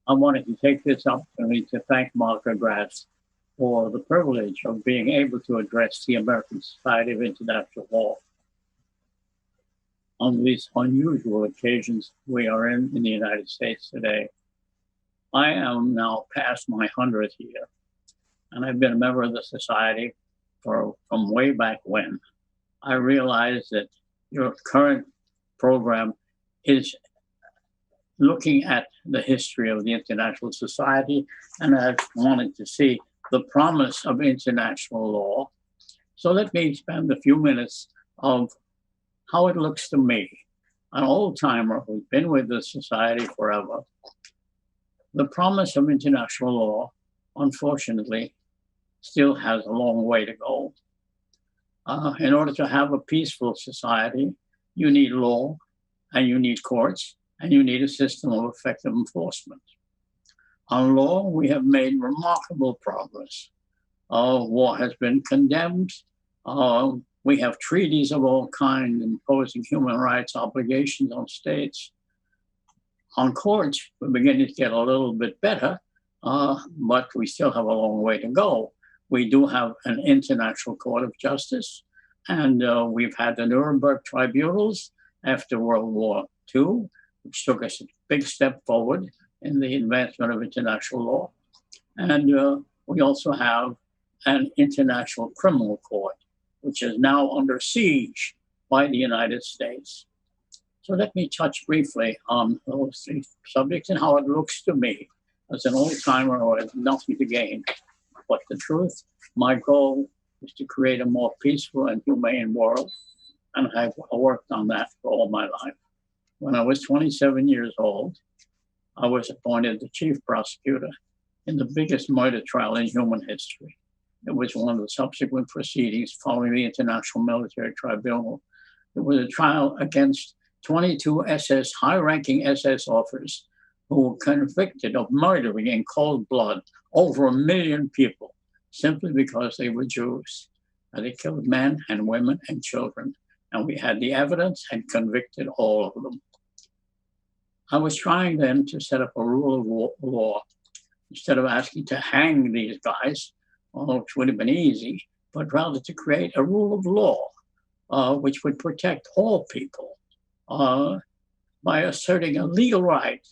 I wanted to take this opportunity to thank Martha Gratz for the privilege of being able to address the American Society of International Law on these unusual occasions we are in the United States today. I am now past my 100th year, and I've been a member of the Society from way back when. I realize that your current program is looking at the history of the International Society, and I wanted to see the promise of international law. So let me spend a few minutes of how it looks to me, an old timer who's been with the society forever. The promise of international law, unfortunately, still has a long way to go. In order to have a peaceful society, you need law, and you need courts, and you need a system of effective enforcement. On law, we have made remarkable progress. War has been condemned. We have treaties of all kinds imposing human rights obligations on states. On courts, we're beginning to get a little bit better, but we still have a long way to go. We do have an International Court of Justice, and we've had the Nuremberg tribunals after World War II, which took us a big step forward in the advancement of international law. And we also have an International Criminal Court, which is now under siege by the United States. So let me touch briefly on those three subjects and how it looks to me as an old timer who has nothing to gain. But the truth, my goal is to create a more peaceful and humane world, and I've worked on that for all my life. When I was 27 years old, I was appointed the chief prosecutor in the biggest murder trial in human history. It was one of the subsequent proceedings following the International Military Tribunal. It was a trial against 22 high-ranking SS officers who were convicted of murdering in cold blood over 1 million people simply because they were Jews. And they killed men and women and children. And we had the evidence and convicted all of them. I was trying then to set up a rule of law instead of asking to hang these guys, which would have been easy, but rather to create a rule of law which would protect all people by asserting a legal right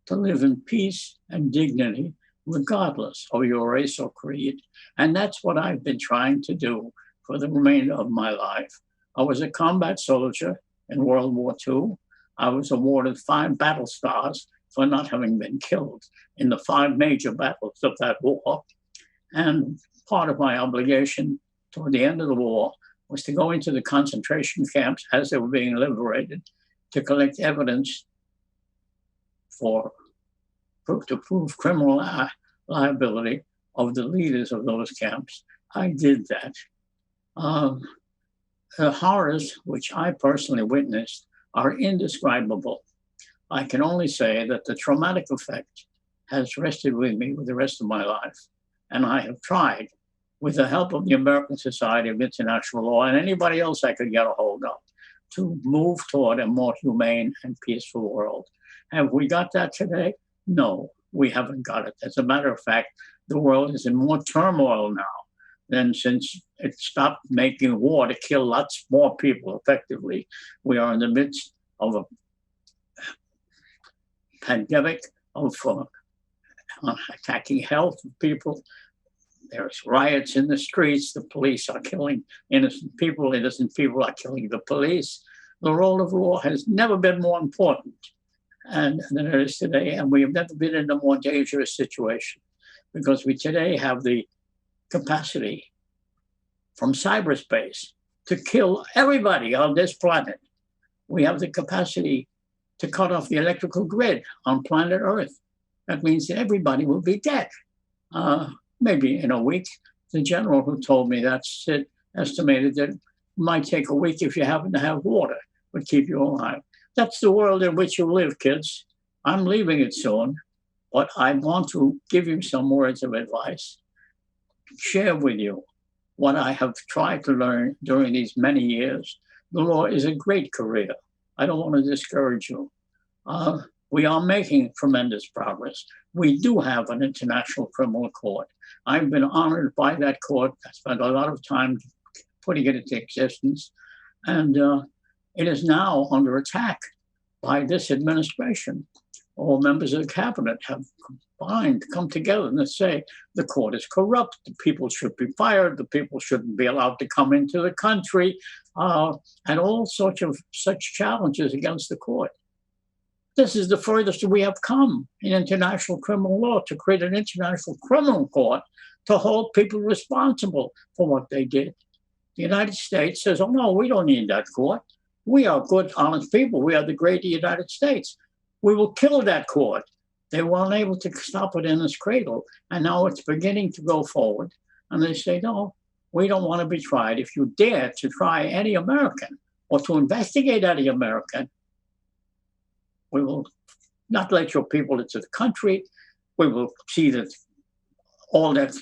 to live in peace and dignity, regardless of your race or creed. And that's what I've been trying to do for the remainder of my life. I was a combat soldier in World War II. I was awarded 5 battle stars for not having been killed in the 5 major battles of that war. And part of my obligation toward the end of the war was to go into the concentration camps as they were being liberated to collect evidence to prove criminal liability of the leaders of those camps. I did that. The horrors which I personally witnessed are indescribable. I can only say that the traumatic effect has rested with me with the rest of my life. And I have tried, with the help of the American Society of International Law and anybody else I could get a hold of, to move toward a more humane and peaceful world. Have we got that today? No, we haven't got it. As a matter of fact, the world is in more turmoil now than since it stopped making war to kill lots more people effectively. We are in the midst of a pandemic of attacking health of people. There's riots in the streets. The police are killing innocent people. Innocent people are killing the police. The role of law has never been more important than it is today. And we have never been in a more dangerous situation because we today have the capacity from cyberspace to kill everybody on this planet. We have the capacity to cut off the electrical grid on planet Earth. That means that everybody will be dead. Maybe in a week. The general who told me that estimated that it might take a week if you happen to have water, but keep you alive. That's the world in which you live, kids. I'm leaving it soon, but I want to give you some words of advice, share with you what I have tried to learn during these many years. The law is a great career. I don't want to discourage you. We are making tremendous progress. We do have an international criminal court. I've been honored by that court. I spent a lot of time putting it into existence. And it is now under attack by this administration. All members of the cabinet have come together and say the court is corrupt, the people should be fired, the people shouldn't be allowed to come into the country, and all sorts of such challenges against the court. This is the furthest we have come in international criminal law, to create an international criminal court to hold people responsible for what they did. The United States says, oh, no, we don't need that court. We are good, honest people. We are the great United States. We will kill that court. They weren't able to stop it in its cradle. And now it's beginning to go forward. And they say, no, we don't want to be tried. If you dare to try any American or to investigate any American, we will not let your people into the country. We will see that all their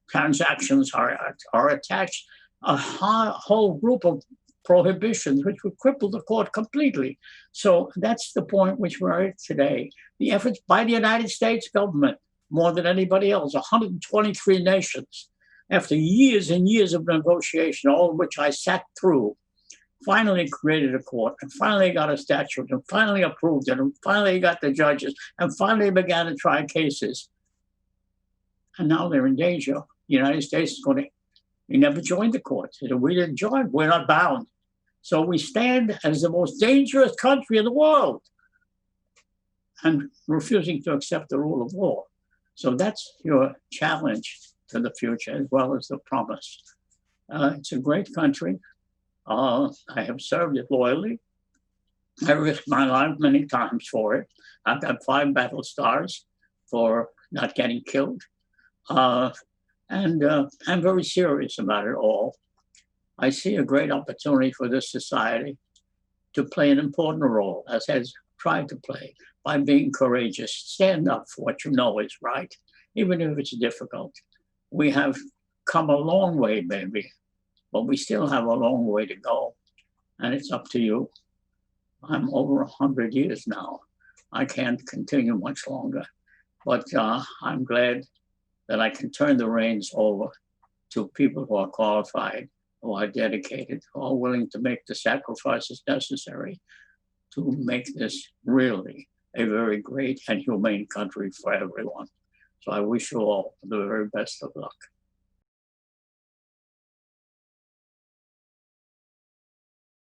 transactions are attached. A whole group of prohibitions which would cripple the court completely. So that's the point which we're at today. The efforts by the United States government, more than anybody else, 123 nations, after years and years of negotiation, all of which I sat through, finally created a court, and finally got a statute, and finally approved it, and finally got the judges, and finally began to try cases. And now they're in danger. The United States is going to, we never joined the court. We didn't join, we're not bound. So we stand as the most dangerous country in the world and refusing to accept the rule of law. So that's your challenge to the future as well as the promise. It's a great country. I have served it loyally. I risked my life many times for it. I've got 5 battle stars for not getting killed. And I'm very serious about it all. I see a great opportunity for this society to play an important role, as has tried to play, by being courageous. Stand up for what you know is right, even if it's difficult. We have come a long way, baby, but we still have a long way to go. And it's up to you. I'm over 100 years now. I can't continue much longer, but I'm glad that I can turn the reins over to people who are qualified, who are dedicated, who are willing to make the sacrifices necessary to make this really a very great and humane country for everyone. So I wish you all the very best of luck.